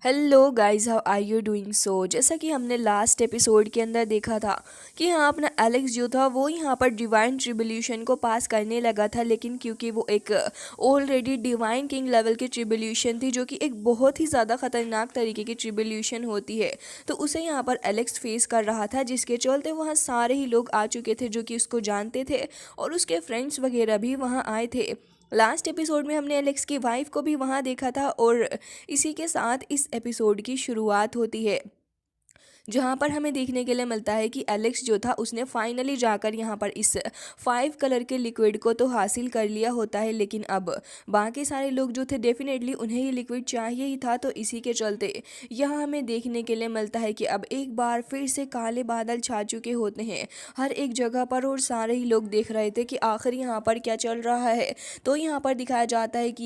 Hello guys, how are you doing? जैसा कि हमने लास्ट एपिसोड के अंदर देखा था कि हाँ, अपना एलेक्स जो था वो यहाँ पर डिवाइन ट्रिब्यूलेशन को पास करने लगा था, लेकिन क्योंकि वो एक ऑलरेडी डिवाइन किंग लेवल की ट्रिब्यूलेशन थी, जो कि एक बहुत ही ज़्यादा ख़तरनाक तरीके की ट्रिब्यूलेशन होती है, तो उसे यहाँ पर एलेक्स फेस कर रहा था, जिसके चलते वहाँ सारे ही लोग आ चुके थे जो कि उसको जानते थे और उसके फ्रेंड्स वगैरह भी वहाँ आए थे। लास्ट एपिसोड में हमने एलेक्स की वाइफ को भी वहाँ देखा था और इसी के साथ इस एपिसोड की शुरुआत होती है, जहाँ पर हमें देखने के लिए मिलता है कि एलेक्स जो था उसने फाइनली जाकर यहाँ पर इस 5 कलर के लिक्विड को तो हासिल कर लिया होता है, लेकिन अब बाकी सारे लोग जो थे डेफिनेटली उन्हें ये लिक्विड चाहिए ही था। तो इसी के चलते यहाँ हमें देखने के लिए मिलता है कि अब एक बार फिर से काले बादल छा चुके होते हैं हर एक जगह पर, और सारे ही लोग देख रहे थे कि आखिर यहाँ पर क्या चल रहा है। तो यहाँ पर दिखाया जाता है कि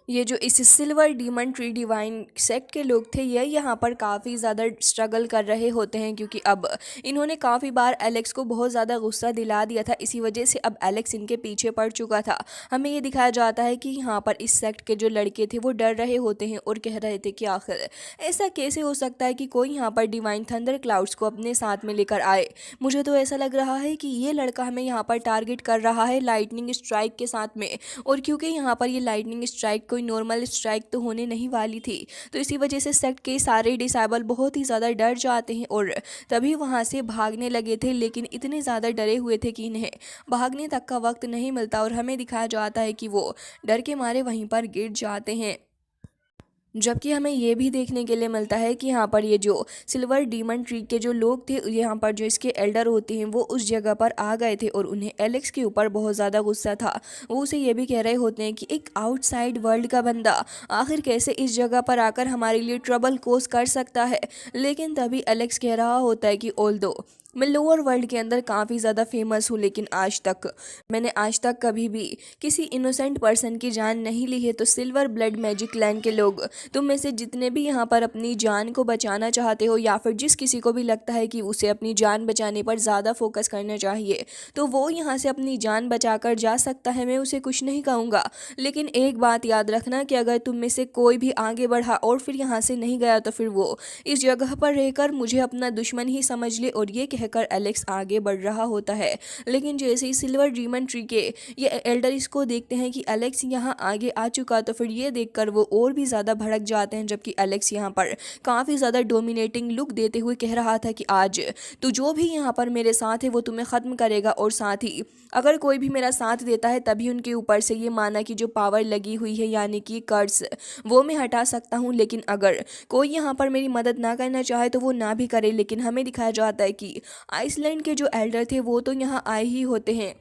ये जो इस silver demon tree divine sect के लोग थे, ये यहाँ पर काफ़ी ज़्यादा स्ट्रगल कर रहे होते हैं, क्योंकि अब इन्होंने काफ़ी बार एलेक्स को बहुत ज़्यादा गुस्सा दिला दिया था। इसी वजह से अब एलेक्स इनके पीछे पड़ चुका था। हमें ये दिखाया जाता है कि यहाँ पर इस सेक्ट के जो लड़के थे वो डर रहे होते हैं और कह रहे थे कि आखिर ऐसा कैसे हो सकता है कि कोई यहाँ पर डिवाइन थंडर क्लाउड्स को अपने साथ में लेकर आए। मुझे तो ऐसा लग रहा है कि ये लड़का हमें यहाँ पर टारगेट कर रहा है लाइटनिंग स्ट्राइक के साथ में, और क्योंकि यहाँ पर ये लाइटनिंग स्ट्राइक कोई नॉर्मल स्ट्राइक तो होने नहीं वाली थी, तो इसी वजह से सेक्ट के सारे डिसेबल बहुत ही ज़्यादा डर जाते हैं और तभी वहाँ से भागने लगे थे, लेकिन इतने ज़्यादा डरे हुए थे कि इन्हें भागने तक का वक्त नहीं मिलता और हमें दिखाया जाता है कि वो डर के मारे वहीं पर गिर जाते हैं। जबकि हमें ये भी देखने के लिए मिलता है कि यहाँ पर ये जो सिल्वर डीमन ट्री के जो लोग थे, यहाँ पर जो इसके एल्डर होते हैं, वो उस जगह पर आ गए थे और उन्हें एलेक्स के ऊपर बहुत ज़्यादा गुस्सा था। वो उसे ये भी कह रहे होते हैं कि एक आउटसाइड वर्ल्ड का बंदा आखिर कैसे इस जगह पर आकर हमारे लिए ट्रबल कोस कर सकता है। लेकिन तभी एलेक्स कह रहा होता है कि ऑल्दो मैं लोअर वर्ल्ड के अंदर काफ़ी ज़्यादा फेमस हूँ, लेकिन मैंने आज तक कभी भी किसी इनोसेंट पर्सन की जान नहीं ली है। तो सिल्वर ब्लड मैजिक लैंड के लोग, तुम में से जितने भी यहाँ पर अपनी जान को बचाना चाहते हो, या फिर जिस किसी को भी लगता है कि उसे अपनी जान बचाने पर ज़्यादा फोकस करना चाहिए, तो वो यहाँ से अपनी जान बचाकर जा सकता है। मैं उसे कुछ नहीं कहूँगा, लेकिन एक बात याद रखना कि अगर तुम में से कोई भी आगे बढ़ा और फिर यहाँ से नहीं गया, तो फिर वो इस जगह पर रहकर मुझे अपना दुश्मन ही समझ ले। और ये कहकर एलेक्स आगे बढ़ रहा होता है, लेकिन जैसे ही सिल्वर डीमन ट्री के ये एल्डर इसको देखते हैं कि एलेक्स यहाँ आगे आ चुका, तो फिर ये देखकर वो और भी ज़्यादा भड़क जाते हैं। जबकि एलेक्स यहाँ पर काफ़ी ज़्यादा डोमिनेटिंग लुक देते हुए कह रहा था कि आज तो जो भी यहाँ पर मेरे साथ है वो तुम्हें ख़त्म करेगा, और साथ ही अगर कोई भी मेरा साथ देता है तभी उनके ऊपर से ये माना कि जो पावर लगी हुई है, यानी कि कर्स, वो मैं हटा सकता हूँ। लेकिन अगर कोई यहाँ पर मेरी मदद ना करना चाहे तो वो ना भी करे। लेकिन हमें दिखाया जाता है कि आइसलैंड के जो एल्डर थे वो तो यहाँ आए ही होते हैं,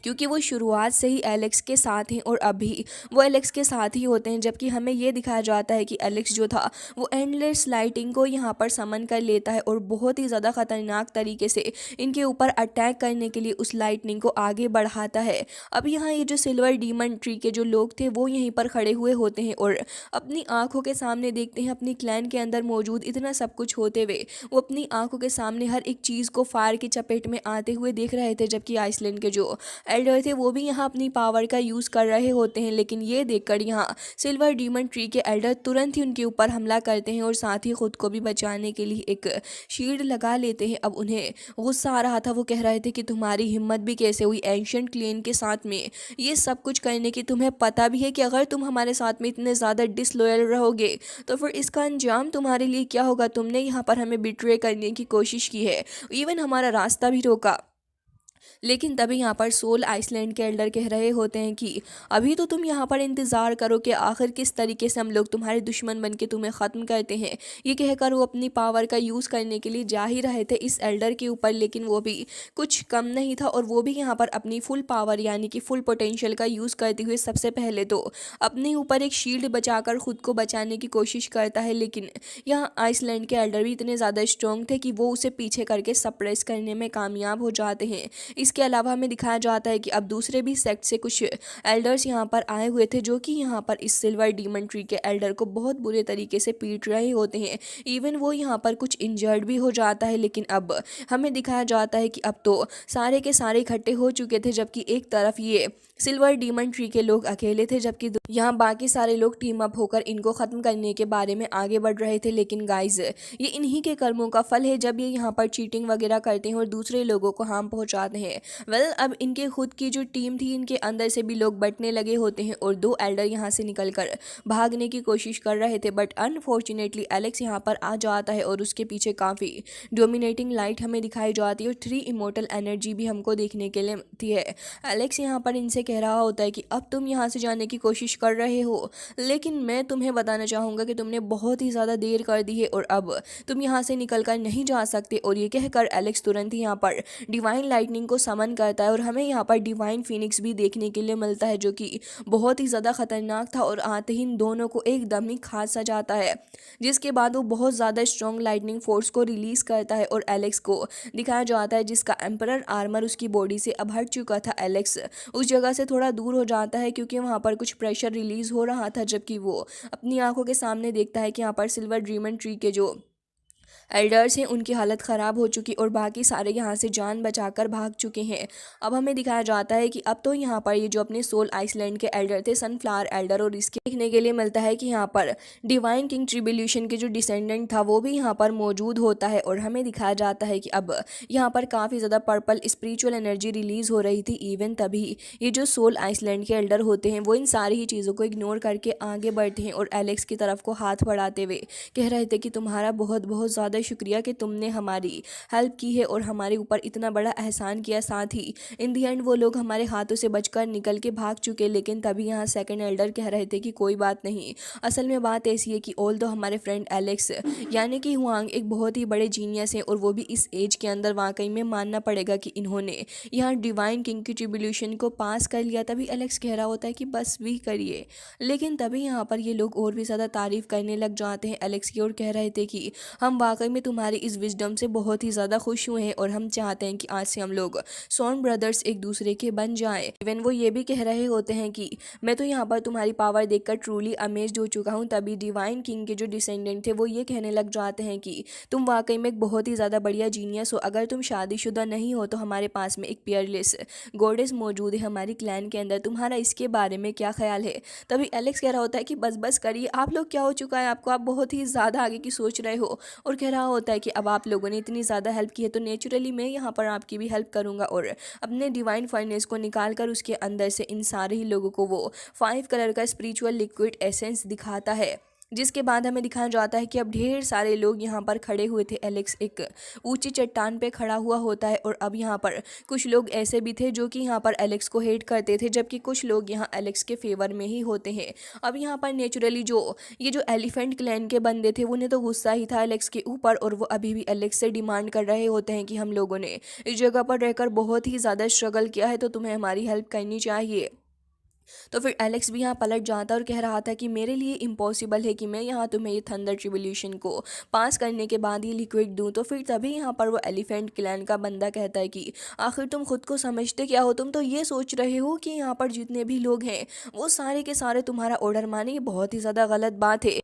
क्योंकि वो शुरुआत से ही एलेक्स के साथ हैं और अभी वो एलेक्स के साथ ही होते हैं। जबकि हमें ये दिखाया जाता है कि एलेक्स जो था वो एंडलेस लाइटिंग को यहाँ पर समन कर लेता है और बहुत ही ज़्यादा ख़तरनाक तरीके से इनके ऊपर अटैक करने के लिए उस लाइटनिंग को आगे बढ़ाता है। अब यहाँ ये जो सिल्वर डीमन ट्री के जो लोग थे वो यहीं पर खड़े हुए होते हैं और अपनी आंखों के सामने देखते हैं अपनी क्लैन के अंदर मौजूद इतना सब कुछ होते हुए वो अपनी आंखों के सामने हर एक चीज़ को फायर की चपेट में आते हुए देख रहे थे। जबकि आइसलैंड के जो एल्डर थे वो भी यहाँ अपनी पावर का यूज़ कर रहे होते हैं, लेकिन ये देखकर यहाँ सिल्वर डीमन ट्री के एल्डर तुरंत ही उनके ऊपर हमला करते हैं और साथ ही खुद को भी बचाने के लिए एक शील्ड लगा लेते हैं। अब उन्हें गुस्सा आ रहा था, वो कह रहे थे कि तुम्हारी हिम्मत भी कैसे हुई एंशिएंट क्लेन के साथ में ये सब कुछ करने की? तुम्हें पता भी है कि अगर तुम हमारे साथ में इतने ज़्यादा डिसलॉयल रहोगे तो फिर इसका अंजाम तुम्हारे लिए क्या होगा? तुमने यहाँ पर हमें बिट्रे करने की कोशिश की है, इवन हमारा रास्ता भी रोका। लेकिन तभी यहाँ पर सोल आइसलैंड के एल्डर कह रहे होते हैं कि अभी तो तुम यहाँ पर इंतज़ार करो कि आखिर किस तरीके से हम लोग तुम्हारे दुश्मन बन के तुम्हें ख़त्म करते हैं। ये कहकर वो अपनी पावर का यूज़ करने के लिए जा ही रहे थे इस एल्डर के ऊपर, लेकिन वो भी कुछ कम नहीं था और वो भी यहाँ पर अपनी फुल पावर यानी कि फुल पोटेंशियल का यूज़ करते हुए सबसे पहले तो अपने ऊपर एक शील्ड बचाकर खुद को बचाने की कोशिश करता है। लेकिन यहाँ आइसलैंड के एल्डर भी इतने ज़्यादा स्ट्रॉन्ग थे कि वो उसे पीछे करके सप्रेस करने में कामयाब हो जाते हैं। इसके अलावा हमें दिखाया जाता है कि अब दूसरे भी सेक्ट से कुछ एल्डर्स यहाँ पर आए हुए थे जो कि यहाँ पर इस सिल्वर डीमन ट्री के एल्डर को बहुत बुरे तरीके से पीट रहे होते हैं। इवन वो यहाँ पर कुछ इंजर्ड भी हो जाता है, लेकिन अब हमें दिखाया जाता है कि अब तो सारे के सारे इकट्ठे हो चुके थे, जबकि एक तरफ ये सिल्वर डीमन ट्री के लोग अकेले थे, जबकि यहाँ बाकी सारे लोग टीम अप होकर इनको खत्म करने के बारे में आगे बढ़ रहे थे। लेकिन गाइज ये इन्हीं के कर्मों का फल है जब ये यहाँ पर चीटिंग वगैरह करते हैं और दूसरे लोगों को हार्म पहुंचाते हैं। अब इनके खुद की जो टीम थी, इनके अंदर से भी लोग बंटने लगे होते हैं और दो एल्डर यहाँ से निकलकर भागने की कोशिश कर रहे थे, बट अनफॉर्चुनेटली एलेक्स यहाँ पर आ जाता है और उसके पीछे काफ़ी डोमिनेटिंग लाइट हमें दिखाई जाती है और 3 इमोर्टल एनर्जी भी हमको देखने के लिए मिलती है। एलेक्स यहाँ पर इनसे कह रहा होता है कि अब तुम यहाँ से जाने की कोशिश कर रहे हो, लेकिन मैं तुम्हें बताना चाहूँगा कि तुमने बहुत ही ज़्यादा देर कर दी है और अब तुम यहाँ से निकल कर नहीं जा सकते। और ये कहकर एलेक्स तुरंत ही यहाँ पर डिवाइन लाइटनिंग को समन करता है और हमें यहाँ पर डिवाइन फिनिक्स भी देखने के लिए मिलता है, जो कि बहुत ही ज़्यादा खतरनाक था और आते ही इन दोनों को एकदम ही खास सा जाता है, जिसके बाद वो बहुत ज़्यादा स्ट्रॉन्ग लाइटनिंग फोर्स को रिलीज़ करता है और एलेक्स को दिखाया जाता है जिसका एम्परर आर्मर उसकी बॉडी से अब हट चुका था। एलेक्स उस जगह से थोड़ा दूर हो जाता है क्योंकि वहाँ पर कुछ प्रेशर रिलीज़ हो रहा था, जबकि वो अपनी आंखों के सामने देखता है कि यहाँ पर सिल्वर ड्रीमन ट्री के जो एल्डर्स हैं उनकी हालत ख़राब हो चुकी और बाकी सारे यहाँ से जान बचाकर भाग चुके हैं। अब हमें दिखाया जाता है कि अब तो यहाँ पर ये जो अपने सोल आइसलैंड के एल्डर थे, सनफ्लावर एल्डर, और इसके देखने के लिए मिलता है कि यहाँ पर डिवाइन किंग ट्रिब्यूलेशन के जो डिसेंडेंट था वो भी यहाँ पर मौजूद होता है और हमें दिखाया जाता है कि अब यहाँ पर काफ़ी ज़्यादा पर्पल स्पिरिचुअल एनर्जी रिलीज़ हो रही थी। इवन तभी ये जो सोल आइसलैंड के एल्डर होते हैं वो इन सारी ही चीज़ों को इग्नोर करके आगे बढ़ते हैं और एलेक्स की तरफ को हाथ बढ़ाते हुए कह रहे थे कि तुम्हारा बहुत बहुत ज़्यादा शुक्रिया कि तुमने हमारी हेल्प की है और हमारे ऊपर इतना बड़ा एहसान किया। साथ ही इन दी एंड वो लोग हमारे हाथों से बचकर निकल के भाग चुके। लेकिन तभी यहाँ सेकंड एल्डर कह रहे थे कि कोई बात नहीं, असल में बात ऐसी है कि ऑल हमारे फ्रेंड एलेक्स यानी कि हुआंग एक बहुत ही बड़े जीनियस हैं और वो भी इस एज के अंदर वाकई में मानना पड़ेगा कि इन्होंने यहाँ डिवाइन किंग की ट्रिब्यूलेशन को पास कर लिया। तभी एलेक्स कह रहा होता है कि बस भी करिए, लेकिन तभी यहाँ पर ये लोग और भी ज़्यादा तारीफ करने लग जाते हैं एलेक्स की और कह रहे थे कि हम वाकई में तुम्हारी इस विजडम से बहुत ही ज़्यादा खुश हुए हैं और हम चाहते हैं कि आज से हम लोग सॉन ब्रदर्स एक दूसरे के बन जाएं। इवन वो ये भी कह रहे होते हैं कि मैं तो यहाँ पर तुम्हारी पावर देखकर ट्रूली अमेज्ड हो चुका हूँ। तभी डिवाइन किंग के जो डिसेंडेंट थे वो ये कहने लग जाते हैं कि तुम वाकई में एक बहुत ही ज़्यादा बढ़िया जीनियस हो। अगर तुम शादीशुदा नहीं हो तो हमारे पास में एक पियरलेस गॉडेस मौजूद है हमारी क्लैन के अंदर, तुम्हारा इसके बारे में क्या ख्याल है। तभी एलेक्स कह रहा होता है कि बस बस करिए, आप लोग क्या हो चुका है आपको, आप बहुत ही ज़्यादा आगे की सोच रहे हो। और कह रहा होता है कि अब आप लोगों ने इतनी ज़्यादा हेल्प की है तो नेचुरली मैं यहाँ पर आपकी भी हेल्प करूँगा और अपने डिवाइन फर्नेस को निकाल कर उसके अंदर से इन सारे ही लोगों को वो 5 कलर का स्पिरिचुअल लिक्विड एसेंस दिखाता है। जिसके बाद हमें दिखाया जाता है कि अब ढेर सारे लोग यहाँ पर खड़े हुए थे। एलेक्स एक ऊंची चट्टान पे खड़ा हुआ होता है और अब यहाँ पर कुछ लोग ऐसे भी थे जो कि यहाँ पर एलेक्स को हेट करते थे, जबकि कुछ लोग यहाँ एलेक्स के फेवर में ही होते हैं। अब यहाँ पर नेचुरली ये जो एलिफेंट क्लैन के बंदे थे उन्हें तो गुस्सा ही था एलेक्स के ऊपर और वो अभी भी एलेक्स से डिमांड कर रहे होते हैं कि हम लोगों ने इस जगह पर रहकर बहुत ही ज़्यादा स्ट्रगल किया है तो तुम्हें हमारी हेल्प करनी चाहिए। तो फिर एलेक्स भी यहाँ पलट जाता और कह रहा था कि मेरे लिए इम्पॉसिबल है कि मैं यहाँ तुम्हें ये थंडर ट्रिब्यूलेशन को पास करने के बाद ये लिक्विड दूँ। तो फिर तभी यहाँ पर वो एलिफेंट क्लैन का बंदा कहता है कि आखिर तुम खुद को समझते क्या हो, तुम तो ये सोच रहे हो कि यहाँ पर जितने भी लोग हैं वो सारे के सारे तुम्हारा ऑर्डर माने, ये बहुत ही ज़्यादा गलत बात है।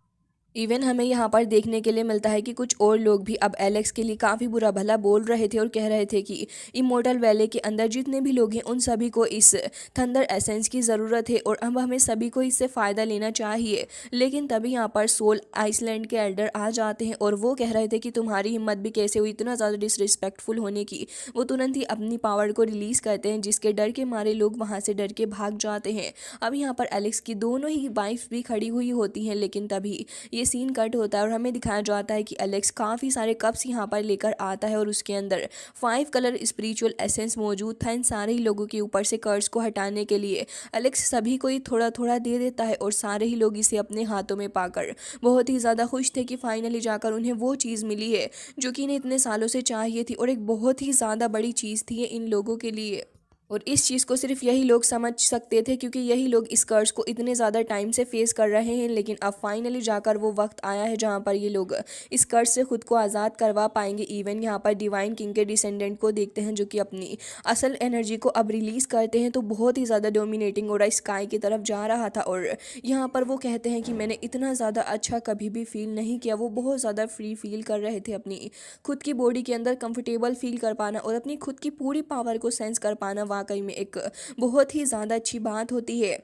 इवन हमें यहाँ पर देखने के लिए मिलता है कि कुछ और लोग भी अब एलेक्स के लिए काफ़ी बुरा भला बोल रहे थे और कह रहे थे कि इमोर्टल वैले के अंदर जितने भी लोग हैं उन सभी को इस थंडर एसेंस की ज़रूरत है और अब हमें सभी को इससे फ़ायदा लेना चाहिए। लेकिन तभी यहाँ पर सोल आइसलैंड के एल्डर आ जाते हैं और वो कह रहे थे कि तुम्हारी हिम्मत भी कैसे हुई इतना ज़्यादा डिसरिस्पेक्टफुल होने की। वो तुरंत ही अपनी पावर को रिलीज़ करते हैं जिसके डर के मारे लोग वहाँ से डर के भाग जाते हैं। अब यहाँ पर एलेक्स की दोनों ही वाइफ भी खड़ी हुई होती हैं, लेकिन तभी ये सीन कट होता है और हमें दिखाया जाता है कि एलेक्स काफ़ी सारे कप्स यहाँ पर लेकर आता है और उसके अंदर 5 कलर स्पिरिचुअल एसेंस मौजूद था इन सारे ही लोगों के ऊपर से कर्स को हटाने के लिए। एलेक्स सभी को ही थोड़ा थोड़ा दे देता है और सारे ही लोग इसे अपने हाथों में पाकर बहुत ही ज़्यादा खुश थे कि फाइनली जाकर उन्हें वो चीज़ मिली है जो कि इन्हें इतने सालों से चाहिए थी और एक बहुत ही ज़्यादा बड़ी चीज़ थी इन लोगों के लिए। और इस चीज़ को सिर्फ यही लोग समझ सकते थे क्योंकि यही लोग इस कर्ज को इतने ज़्यादा टाइम से फेस कर रहे हैं। लेकिन अब फाइनली जाकर वो वक्त आया है जहाँ पर ये लोग इस कर्ज से खुद को आज़ाद करवा पाएंगे। इवन यहाँ पर डिवाइन किंग के डिसेंडेंट को देखते हैं जो कि अपनी असल एनर्जी को अब रिलीज़ करते हैं, तो बहुत ही ज़्यादा डोमिनेटिंग और स्काई की तरफ जा रहा था। और यहाँ पर वो कहते हैं कि मैंने इतना ज़्यादा अच्छा कभी भी फील नहीं किया। वो बहुत ज़्यादा फ्री फील कर रहे थे, अपनी खुद की बॉडी के अंदर कंफर्टेबल फील कर पाना और अपनी खुद की पूरी पावर को सेंस कर पाना वाकई में एक बहुत ही ज़्यादा अच्छी बात होती है।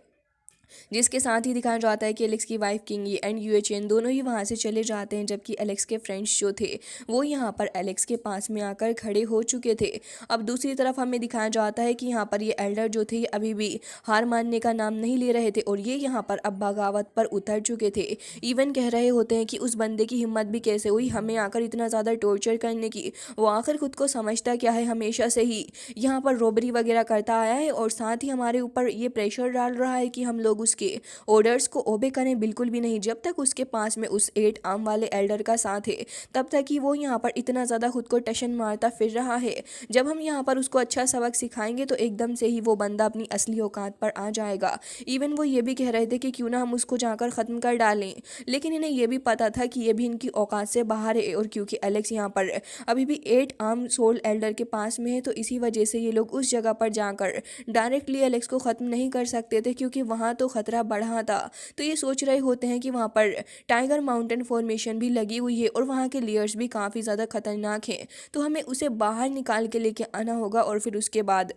जिसके साथ ही दिखाया जाता है कि एलेक्स की वाइफ किंगी एंड यूएचएन दोनों ही वहाँ से चले जाते हैं, जबकि एलेक्स के फ्रेंड्स जो थे वो यहाँ पर एलेक्स के पास में आकर खड़े हो चुके थे। अब दूसरी तरफ हमें दिखाया जाता है कि यहाँ पर ये एल्डर जो थे अभी भी हार मानने का नाम नहीं ले रहे थे और ये यहाँ पर अब बगावत पर उतर चुके थे। इवन कह रहे होते हैं कि उस बंदे की हिम्मत भी कैसे हुई हमें आकर इतना ज़्यादा टॉर्चर करने की। वो आखिर खुद को समझता क्या है, हमेशा से ही यहाँ पर रॉबरी वगैरह करता आया है और साथ ही हमारे ऊपर ये प्रेशर डाल रहा है कि हम लोग उसके ऑर्डर्स को ओबे करें। बिल्कुल भी नहीं, जब तक उसके पास में उस 8 आर्म वाले एल्डर का साथ है तब तक ही वो यहाँ पर इतना ज़्यादा खुद को टशन मारता फिर रहा है। जब हम यहाँ पर उसको अच्छा सबक सिखाएंगे तो एकदम से ही वो बंदा अपनी असली औकात पर आ जाएगा। इवन वो ये भी कह रहे थे कि क्यों ना हम उसको जाकर ख़त्म कर डालें, लेकिन इन्हें ये भी पता था कि ये भी इनकी औकात से बाहर है। और क्योंकि एलेक्स यहाँ पर अभी भी 8 आर्म सोल एल्डर के पास में है तो इसी वजह से ये लोग उस जगह पर जाकर डायरेक्टली एलेक्स को ख़त्म नहीं कर सकते थे, क्योंकि वहाँ तो खतरा बढ़ा था। तो ये सोच रहे होते हैं कि वहाँ पर टाइगर माउंटेन फॉर्मेशन भी लगी हुई है और वहाँ के लेयर्स भी काफ़ी ज़्यादा खतरनाक हैं, तो हमें उसे बाहर निकाल के लेके आना होगा और फिर उसके बाद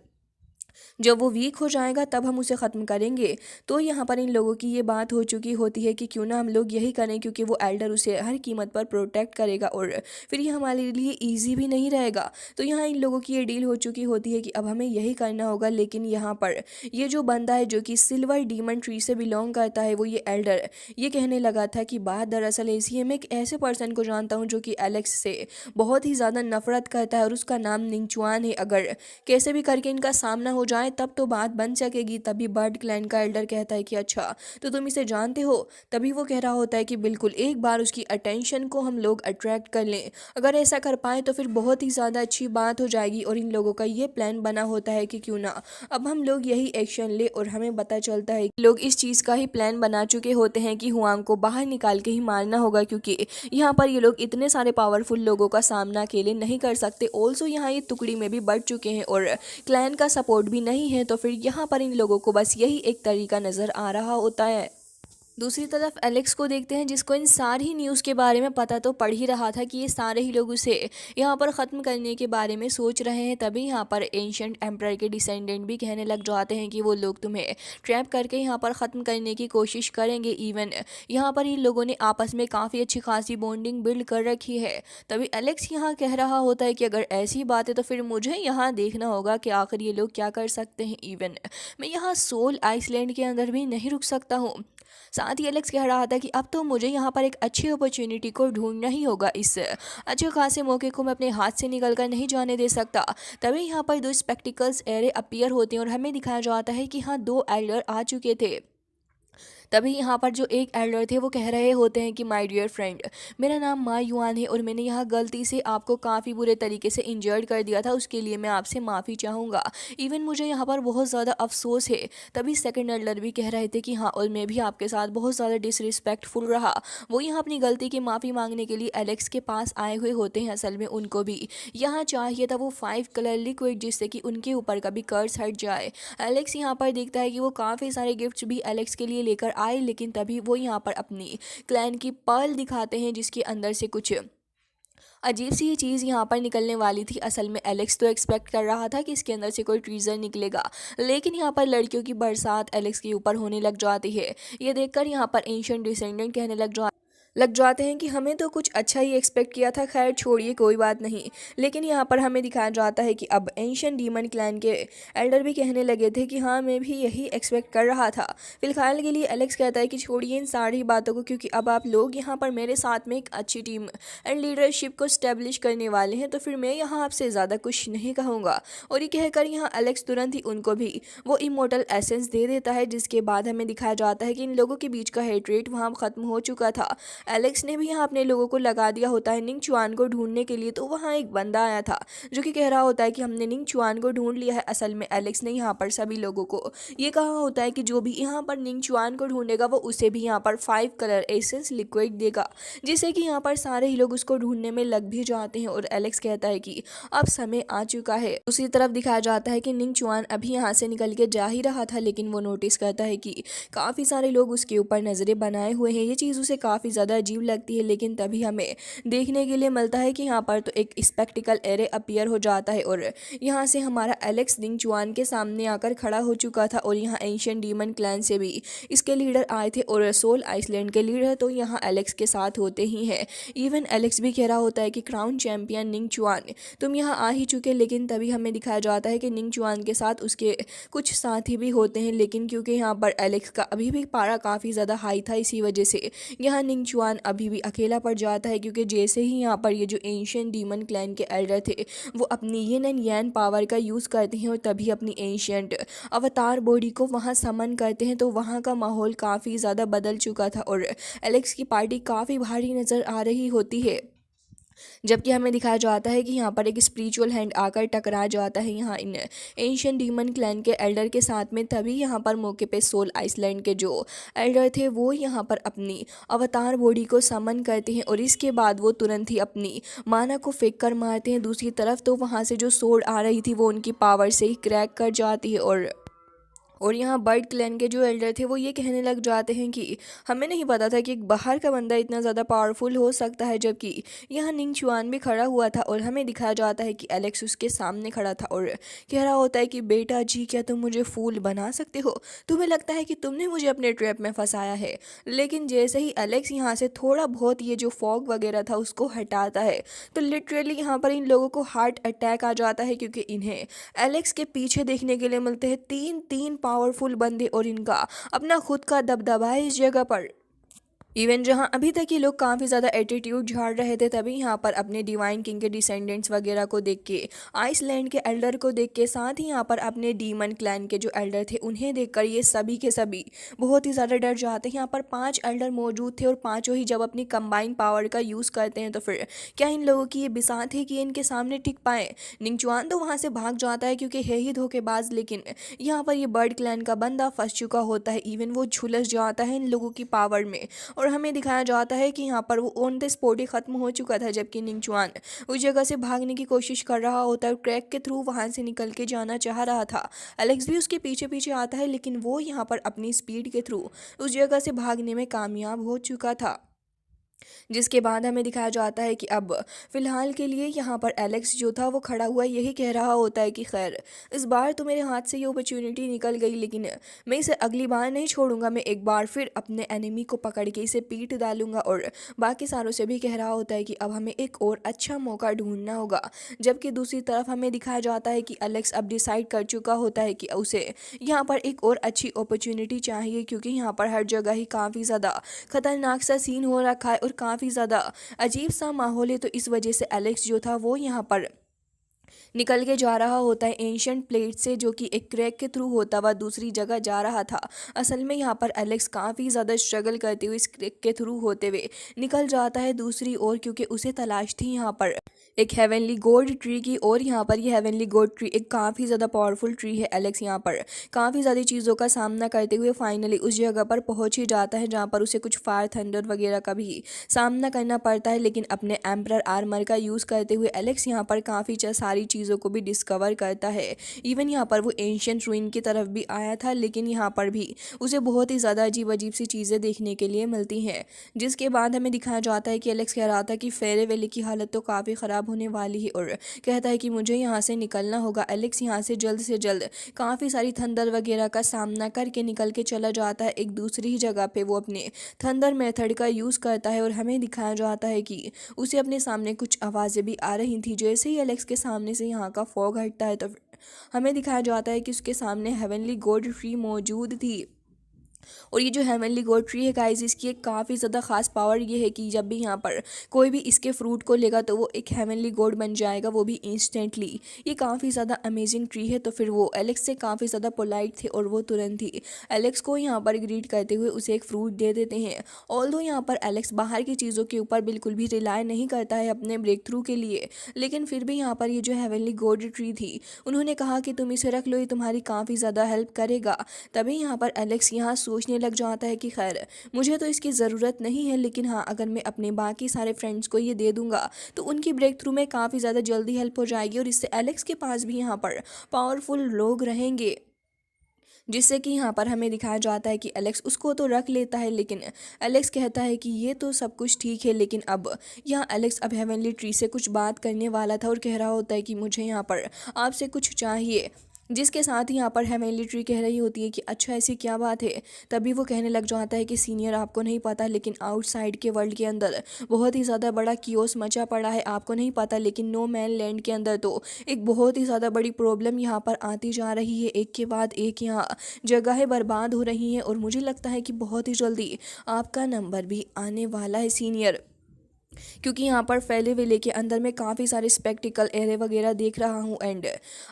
जब वो वीक हो जाएगा तब हम उसे ख़त्म करेंगे। तो यहाँ पर इन लोगों की ये बात हो चुकी होती है कि क्यों ना हम लोग यही करें, क्योंकि वो एल्डर उसे हर कीमत पर प्रोटेक्ट करेगा और फिर ये हमारे लिए ईजी भी नहीं रहेगा। तो यहाँ इन लोगों की ये डील हो चुकी होती है कि अब हमें यही करना होगा। लेकिन यहाँ पर ये जो बंदा है जो कि सिल्वर डीमन ट्री से बिलोंग करता है, वो ये एल्डर ये कहने लगा था कि बात दरअसल ऐसी है, मैं एक ऐसे पर्सन को जानता हूँ जो कि एलेक्स से बहुत ही ज़्यादा नफरत करता है और उसका नाम निंगचुआन है। अगर कैसे भी करके इनका सामना हो जाए तब तो बात बन सकेगी। तभी बर्ड क्लैन का एल्डर कहता है कि अच्छा तो तुम इसे जानते हो। तभी वो कह रहा होता है कि बिल्कुल, एक बार उसकी अटेंशन को हम लोग अट्रैक्ट कर लें, अगर ऐसा कर पाए तो फिर बहुत ही ज़्यादा अच्छी बात हो जाएगी। और इन लोगों का ये प्लान बना होता है कि क्यों ना अब हम लोग यही एक्शन ले। और हमें पता चलता है कि लोग इस चीज़ का ही प्लान बना चुके होते हैं कि हुआंग को बाहर निकाल के ही मारना होगा, क्योंकि यहाँ पर ये लोग इतने सारे पावरफुल लोगों का सामना अकेले नहीं कर सकते। ऑल्सो यहाँ ये टुकड़ी में भी बढ़ चुके हैं और क्लैन का सपोर्ट भी नहीं है, तो फिर यहाँ पर इन लोगों को बस यही एक तरीका नज़र आ रहा होता है। दूसरी तरफ एलेक्स को देखते हैं, जिसको इन सारी न्यूज़ के बारे में पता तो पड़ ही रहा था कि ये सारे ही लोग उसे यहाँ पर ख़त्म करने के बारे में सोच रहे हैं। तभी यहाँ पर एंशिएंट एम्परर के डिसेंडेंट भी कहने लग जाते हैं कि वो लोग तुम्हें ट्रैप करके यहाँ पर ख़त्म करने की कोशिश करेंगे। इवन यहाँ पर इन लोगों ने आपस में काफ़ी अच्छी खासी बॉन्डिंग बिल्ड कर रखी है। तभी एलेक्स यहाँ कह रहा होता है कि अगर ऐसी बात है तो फिर मुझे यहाँ देखना होगा कि आखिर ये लोग क्या कर सकते हैं। इवन मैं यहाँ सोल आइसलैंड के अंदर भी नहीं रुक सकता हूँ। साथ ही एलेक्स कह रहा था कि अब तो मुझे यहाँ पर एक अच्छी अपॉर्चुनिटी को ढूंढना ही होगा। इस अच्छे खासे मौके को मैं अपने हाथ से निकल कर नहीं जाने दे सकता। तभी यहाँ पर 2 स्पेक्टिकल्स एरे अपीयर होते हैं और हमें दिखाया जाता है कि हाँ 2 एल्डर आ चुके थे। तभी यहाँ पर जो एक एल्डर थे वो कह रहे होते हैं कि माय डियर फ्रेंड, मेरा नाम मा युआन है और मैंने यहाँ गलती से आपको काफ़ी बुरे तरीके से इंजर्ड कर दिया था, उसके लिए मैं आपसे माफ़ी चाहूँगा। इवन मुझे यहाँ पर बहुत ज़्यादा अफसोस है। तभी सेकंड एल्डर भी कह रहे थे कि हाँ, और मैं भी आपके साथ बहुत ज़्यादा डिसरिस्पेक्टफुल रहा। वो यहाँ अपनी गलती की माफ़ी मांगने के लिए एलेक्स के पास आए हुए होते हैं। असल में उनको भी यहाँ चाहिए था वो 5 कलर लिक्विड, जिससे कि उनके ऊपर का भी कर्ज हट जाए। एलेक्स यहाँ पर देखता है कि वो काफ़ी सारे गिफ्ट्स भी एलेक्स के लिए लेकर आए, लेकिन तभी वो यहाँ पर अपनी क्लैन की पर्ल दिखाते हैं, जिसके अंदर से कुछ अजीब सी ये चीज़ यहाँ पर निकलने वाली थी। असल में एलेक्स तो एक्सपेक्ट कर रहा था कि इसके अंदर से कोई ट्रीजर निकलेगा, लेकिन यहाँ पर लड़कियों की बरसात एलेक्स के ऊपर होने लग जाती है। ये देखकर यहाँ पर एंशिएंट डिसेंडेंट कहने लग जाते हैं कि हमें तो कुछ अच्छा ही एक्सपेक्ट किया था। खैर छोड़िए, कोई बात नहीं। लेकिन यहाँ पर हमें दिखाया जाता है कि अब एंशिएंट डीमन क्लैन के एल्डर भी कहने लगे थे कि हाँ, मैं भी यही एक्सपेक्ट कर रहा था। फिलहाल के लिए एलेक्स कहता है कि छोड़िए इन सारी बातों को, क्योंकि अब आप लोग यहाँ पर मेरे साथ में एक अच्छी टीम एंड लीडरशिप को स्टैब्लिश करने वाले हैं, तो फिर मैं यहाँ आपसे ज़्यादा कुछ नहीं कहूँगा। और ये कहकर यहाँ एलेक्स तुरंत ही उनको भी वो इमोर्टल एसेंस दे देता है, जिसके बाद हमें दिखाया जाता है कि इन लोगों के बीच का हेट्रेट वहाँ ख़त्म हो चुका था। एलेक्स ने भी यहाँ अपने लोगों को लगा दिया होता है निंग चुआन को ढूंढने के लिए। तो वहाँ एक बंदा आया था जो कि कह रहा होता है कि हमने निंग चुआन को ढूंढ लिया है। असल में एलेक्स ने यहाँ पर सभी लोगों को ये कहा होता है कि जो भी यहाँ पर निंग चुआन को ढूंढेगा वो उसे भी यहाँ पर 5 कलर एसेंस लिक्विड देगा, जिससे कि यहाँ पर सारे ही लोग उसको ढूंढने में लग भी जाते हैं। और एलेक्स कहता है कि अब समय आ चुका है। दूसरी तरफ दिखाया जाता है कि निंग चुआन अभी यहाँ से निकल के जा ही रहा था, लेकिन वो नोटिस करता है कि काफ़ी सारे लोग उसके ऊपर नज़रें बनाए हुए हैं। ये चीज़ उसे काफ़ी ज़्यादा अजीब लगती है, लेकिन तभी हमें देखने के लिए मिलता है कि यहाँ पर तो एक स्पेक्टिकल एरे अपीयर हो जाता है और यहाँ से हमारा एलेक्स निंग चुआन के सामने आकर खड़ा हो चुका था। और यहाँ एंशियंट डीमन क्लैन से भी इसके लीडर आए थे और सोल आइसलैंड के लीडर तो यहाँ एलेक्स के साथ होते ही हैं। इवन एलेक्स भी कह रहा होता है कि क्राउन चैंपियन निंग चुआन तुम यहाँ आ ही चुके, लेकिन तभी हमें दिखाया जाता है कि निंग चुआन के साथ उसके कुछ साथी भी होते हैं। लेकिन क्योंकि यहाँ पर एलेक्स का अभी भी पारा काफ़ी ज़्यादा हाई था, इसी वजह से यहाँ निंग चुआन अभी भी अकेला पड़ जाता है। क्योंकि जैसे ही यहाँ पर ये जो एंशियंट डीमन क्लैन के एल्डर थे वो अपनी यिन एंड यान पावर का यूज़ करते हैं और तभी अपनी एंशियंट अवतार बॉडी को वहाँ समन करते हैं, तो वहाँ का माहौल काफ़ी ज़्यादा बदल चुका था और एलेक्स की पार्टी काफ़ी भारी नज़र आ रही होती है। जबकि हमें दिखाया जाता है कि यहाँ पर एक स्पिरिचुअल हैंड आकर टकरा जाता है यहाँ इन एंशियंट डीमन क्लैन के एल्डर के साथ में। तभी यहाँ पर मौके पे सोल आइसलैंड के जो एल्डर थे वो यहाँ पर अपनी अवतार बॉडी को समन करते हैं और इसके बाद वो तुरंत ही अपनी माना को फेंक कर मारते हैं। दूसरी तरफ तो वहाँ से जो सोड आ रही थी वो उनकी पावर से ही क्रैक कर जाती है और यहाँ बर्ड क्लैन के जो एल्डर थे वो ये कहने लग जाते हैं कि हमें नहीं पता था कि एक बाहर का बंदा इतना ज़्यादा पावरफुल हो सकता है। जबकि यहाँ निंग चुआन भी खड़ा हुआ था और हमें दिखाया जाता है कि एलेक्स उसके सामने खड़ा था और कह रहा होता है कि बेटा जी क्या तुम मुझे फूल बना सकते हो, तुम्हें लगता है कि तुमने मुझे अपने ट्रैप में फंसाया है। लेकिन जैसे ही एलेक्स यहाँ से थोड़ा बहुत ये जो फॉग वगैरह था उसको हटाता है तो लिटरली यहाँ पर इन लोगों को हार्ट अटैक आ जाता है, क्योंकि इन्हें एलेक्स के पीछे देखने के लिए मिलते हैं तीन तीन पावरफुल बंदे और इनका अपना खुद का दबदबा है इस जगह पर। इवन जहां अभी तक ये लोग काफ़ी ज़्यादा एटीट्यूड झाड़ रहे थे, तभी यहाँ पर अपने डिवाइन किंग के डिसेंडेंट्स वगैरह को देख के, आइसलैंड के एल्डर को देख के, साथ ही यहाँ पर अपने डीमन क्लैन के जो एल्डर थे उन्हें देखकर ये सभी के सभी बहुत ही ज़्यादा डर जाते हैं। यहाँ पर 5 एल्डर मौजूद थे और पाँचों ही जब अपनी कंबाइन पावर का यूज़ करते हैं तो फिर क्या इन लोगों की ये बिसात है कि इनके सामने टिक पाए। निंग चुआन तो वहाँ से भाग जाता है क्योंकि है ही धोखेबाज, लेकिन यहाँ पर ये बर्ड क्लैन का बंदा फंस चुका होता है। इवन वो झुलस जाता है इन लोगों की पावर में और हमें दिखाया जाता है कि यहाँ पर वो ऑन द स्पॉट ही खत्म हो चुका था। जबकि निंग चुआन उस जगह से भागने की कोशिश कर रहा होता है, क्रैक के थ्रू वहाँ से निकल के जाना चाह रहा था। एलेक्स भी उसके पीछे पीछे आता है, लेकिन वो यहाँ पर अपनी स्पीड के थ्रू उस जगह से भागने में कामयाब हो चुका था। जिसके बाद हमें दिखाया जाता है कि अब फिलहाल के लिए यहाँ पर एलेक्स जो था वो खड़ा हुआ यही कह रहा होता है कि खैर इस बार तो मेरे हाथ से ये अपॉर्चुनिटी निकल गई, लेकिन मैं इसे अगली बार नहीं छोड़ूंगा। मैं एक बार फिर अपने एनिमी को पकड़ के इसे पीट डालूंगा। और बाकी सारों से भी कह रहा होता है कि अब हमें एक और अच्छा मौका ढूंढना होगा। जबकि दूसरी तरफ हमें दिखाया जाता है कि एलेक्स अब डिसाइड कर चुका होता है कि उसे यहाँ पर एक और अच्छी अपॉर्चुनिटी चाहिए, क्योंकि यहाँ पर हर जगह ही काफ़ी ज़्यादा खतरनाक सा सीन हो रखा है और काफ़ी ज़्यादा अजीब सा माहौल है। तो इस वजह से एलेक्स जो था वो यहाँ पर निकल के जा रहा होता है एंशियंट प्लेट से, जो कि एक क्रैक के थ्रू होता हुआ दूसरी जगह जा रहा था। असल में यहाँ पर एलेक्स काफ़ी ज़्यादा स्ट्रगल करते हुए इस क्रैक के थ्रू होते हुए निकल जाता है दूसरी ओर, क्योंकि उसे तलाश थी यहाँ पर एक हेवनली गोल्ड ट्री की। और यहाँ पर ये हेवनली गोल्ड ट्री एक काफ़ी ज़्यादा पावरफुल ट्री है। एलेक्स यहाँ पर काफ़ी ज़्यादा चीज़ों का सामना करते हुए फाइनली उस जगह पर पहुँच ही जाता है, जहाँ पर उसे कुछ फायर थंडर वगैरह का भी सामना करना पड़ता है। लेकिन अपने एम्परर आर्मर का यूज़ करते हुए एलेक्स यहाँ पर काफ़ी सारी चीज़ों को भी डिस्कवर करता है। इवन यहाँ पर वो एंशियंट रूइन की तरफ भी आया था, लेकिन यहाँ पर भी उसे बहुत ही ज़्यादा अजीब अजीब सी चीज़ें देखने के लिए मिलती हैं। जिसके बाद हमें दिखाया जाता है कि एलेक्स कह रहा था कि फेरे वैली की हालत तो काफ़ी ख़राब होने वाली है और कहता है कि मुझे यहाँ से निकलना होगा। एलेक्स यहाँ से जल्द काफ़ी सारी थंडर वगैरह का सामना करके निकल के चला जाता है एक दूसरी ही जगह पे। वो अपने थंडर मेथड का यूज़ करता है और हमें दिखाया जाता है कि उसे अपने सामने कुछ आवाज़ें भी आ रही थी। जैसे ही एलेक्स के सामने से यहाँ का फॉग हटता है तो हमें दिखाया जाता है कि उसके सामने हेवनली गोल्ड ट्री मौजूद थी। और ये जो हेवनली गोड ट्री है गाइस, इसकी एक काफ़ी ज़्यादा खास पावर ये है कि जब भी यहाँ पर कोई भी इसके फ्रूट को लेगा तो वो एक हेवनली गोड बन जाएगा, वो भी इंस्टेंटली। ये काफ़ी ज़्यादा अमेजिंग ट्री है। तो फिर वो एलेक्स से काफ़ी ज़्यादा पोलाइट थे और वो तुरंत ही एलेक्स को यहाँ पर ग्रीट करते हुए उसे एक फ्रूट दे देते हैं। ऑल्दो यहाँ पर एलेक्स बाहर की चीज़ों के ऊपर बिल्कुल भी रिलाय नहीं करता है अपने ब्रेक थ्रू के लिए, लेकिन फिर भी यहाँ पर ये जो हेवनली गोड ट्री थी, उन्होंने कहा कि तुम इसे रख लो, ये तुम्हारी काफ़ी ज़्यादा हेल्प करेगा। तभी यहाँ पर एलेक्स यहाँ सोचने लग जाता है कि खैर मुझे तो इसकी ज़रूरत नहीं है, लेकिन हाँ अगर मैं अपने बाकी सारे फ्रेंड्स को ये दे दूंगा तो उनकी ब्रेक थ्रू में काफ़ी ज़्यादा जल्दी हेल्प हो जाएगी और इससे एलेक्स के पास भी यहाँ पर पावरफुल लोग रहेंगे। जिससे कि यहाँ पर हमें दिखाया जाता है कि एलेक्स उसको तो रख लेता है, लेकिन एलेक्स कहता है कि ये तो सब कुछ ठीक है, लेकिन अब यहाँ एलेक्स अब हेवनली ट्री से कुछ बात करने वाला था और कह रहा होता है कि मुझे यहाँ पर आपसे कुछ चाहिए। जिसके साथ ही यहाँ पर हेवनली ट्री कह रही होती है कि अच्छा ऐसी क्या बात है। तभी वो कहने लग जाता है कि सीनियर आपको नहीं पता, लेकिन आउटसाइड के वर्ल्ड के अंदर बहुत ही ज़्यादा बड़ा कियोस मचा पड़ा है, आपको नहीं पता, लेकिन नो मैन लैंड के अंदर तो एक बहुत ही ज़्यादा बड़ी प्रॉब्लम यहाँ पर आती जा रही है। एक के बाद एक यहाँ जगहें बर्बाद हो रही हैं और मुझे लगता है कि बहुत ही जल्दी आपका नंबर भी आने वाला है सीनियर, क्योंकि यहाँ पर फैले वेले के अंदर मैं काफ़ी सारे स्पेक्टिकल एरे वगैरह देख रहा हूँ। एंड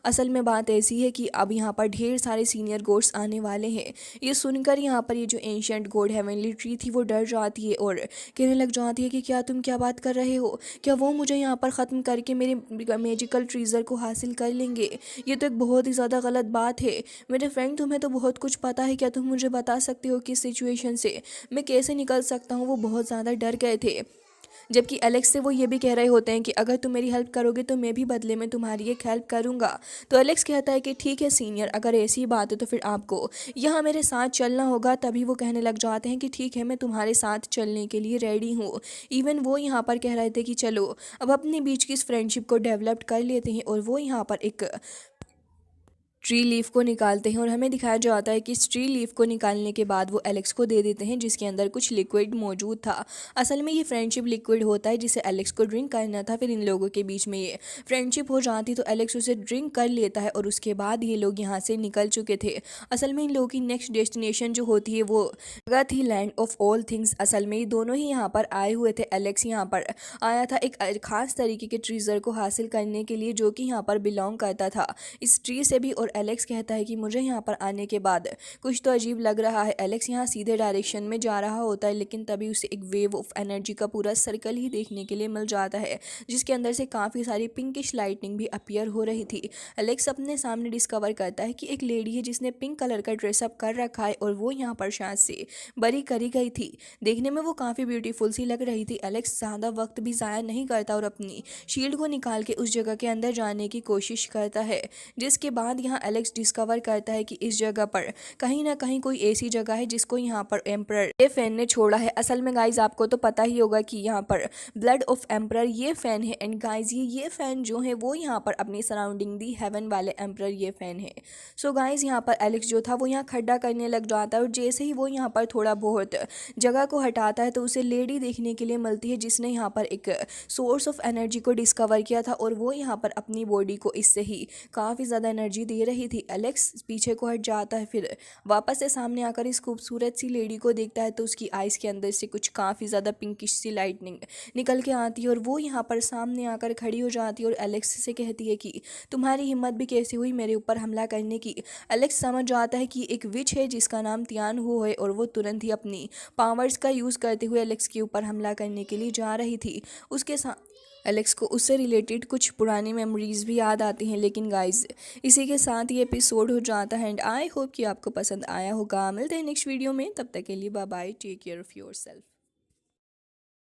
असल में बात ऐसी है कि अब यहाँ पर ढेर सारे सीनियर गोड्स आने वाले हैं। ये सुनकर यहाँ पर ये जो एंशिएंट गोड हेवनली ट्री थी वो डर जाती है और कहने लग जाती है कि क्या बात कर रहे हो, क्या वो मुझे यहाँ पर ख़त्म करके मेरे मैजिकल ट्रीज़र को हासिल कर लेंगे? ये तो एक बहुत ही ज़्यादा गलत बात है। मेरे फ्रेंड तुम्हें तो बहुत कुछ पता है, क्या तुम मुझे बता सकते हो कि इस सिचुएशन से मैं कैसे निकल सकता हूँ? वो बहुत ज़्यादा डर गए थे। जबकि एलेक्स से वो ये भी कह रहे होते हैं कि अगर तुम मेरी हेल्प करोगे तो मैं भी बदले में तुम्हारी एक हेल्प करूंगा। तो एलेक्स कहता है कि ठीक है सीनियर, अगर ऐसी बात है तो फिर आपको यहाँ मेरे साथ चलना होगा। तभी वो कहने लग जाते हैं कि ठीक है, मैं तुम्हारे साथ चलने के लिए रेडी हूँ। इवन वो यहाँ पर कह रहे थे कि चलो अब अपने बीच की इस फ्रेंडशिप को डेवलप कर लेते हैं, और वो यहाँ पर एक ट्री लीफ को निकालते हैं और हमें दिखाया जाता है कि इस ट्री लीफ को निकालने के बाद वो एलेक्स को दे देते हैं, जिसके अंदर कुछ लिक्विड मौजूद था। असल में ये फ्रेंडशिप लिक्विड होता है जिसे एलेक्स को ड्रिंक करना था। फिर इन लोगों के बीच में ये फ्रेंडशिप हो जाती तो एलेक्स उसे ड्रिंक कर लेता है और उसके बाद ये लोग यहाँ से निकल चुके थे। असल में इन लोगों की नेक्स्ट डेस्टिनेशन जो होती है वो जगह थी लैंड ऑफ ऑल थिंग्स। असल में ये दोनों ही यहाँ पर आए हुए थे। एलेक्स यहाँ पर आया था एक खास तरीके के ट्रीजर को हासिल करने के लिए जो कि यहाँ पर बिलोंग करता था इस ट्री से भी। और एलेक्स कहता है कि मुझे यहाँ पर आने के बाद कुछ तो अजीब लग रहा है। एलेक्स यहाँ सीधे डायरेक्शन में जा रहा होता है, लेकिन तभी उसे एक वेव ऑफ एनर्जी का पूरा सर्कल ही देखने के लिए मिल जाता है, जिसके अंदर से काफ़ी सारी पिंकिश लाइटनिंग भी अपीयर हो रही थी। एलेक्स अपने सामने डिस्कवर करता है कि एक लेडी है जिसने पिंक कलर का ड्रेसअप कर रखा है और वो यहाँ पर शायद से बरी करी गई थी। देखने में वो काफ़ी ब्यूटीफुल सी लग रही थी। एलेक्स ज़्यादा वक्त भी ज़ाया नहीं करता और अपनी शील्ड को निकाल के उस जगह के अंदर जाने की कोशिश करता है, जिसके बाद यहाँ एलेक्स डिस्कवर करता है कि इस जगह पर कहीं ना कहीं कोई ऐसी जगह है जिसको यहाँ पर एम्परर ये फैन ने छोड़ा है। असल में गाइज आपको तो पता ही होगा कि यहाँ पर ब्लड ऑफ एम्परर ये फैन है। एंड गाइज ये फैन जो है वो यहाँ पर अपनी सराउंडिंग दी हेवन वाले एम्परर ये फैन है। सो गाइज यहाँ पर एलेक्स जो था वो यहाँ खड्डा करने लग जाता है और जैसे ही वो यहाँ पर थोड़ा बहुत जगह को हटाता है तो उसे लेडी देखने के लिए मिलती है जिसने यहाँ पर एक सोर्स ऑफ एनर्जी को डिस्कवर किया था और वो यहाँ पर अपनी बॉडी को इससे ही काफ़ी ज़्यादा एनर्जी दे रही थी। एलेक्स पीछे को हट जाता है, फिर वापस से सामने आकर इस खूबसूरत सी लेडी को देखता है तो उसकी आइज़ के अंदर से कुछ काफ़ी ज़्यादा पिंकिश सी लाइटनिंग निकल के आती है और वो यहाँ पर सामने आकर खड़ी हो जाती है और एलेक्स से कहती है कि तुम्हारी हिम्मत भी कैसी हुई मेरे ऊपर हमला करने की। एलेक्स समझ जाता है कि एक विच है जिसका नाम तियान हो है और वो तुरंत ही अपनी पावर्स का यूज़ करते हुए एलेक्स के ऊपर हमला करने के लिए जा रही थी। उसके साथ एलेक्स को उससे रिलेटेड कुछ पुरानी मेमोरीज भी याद आती हैं। लेकिन गाइज इसी के साथ ये एपिसोड हो जाता है एंड आई होप कि आपको पसंद आया होगा। मिलते हैं नेक्स्ट वीडियो में, तब तक के लिए bye bye, take care of yourself.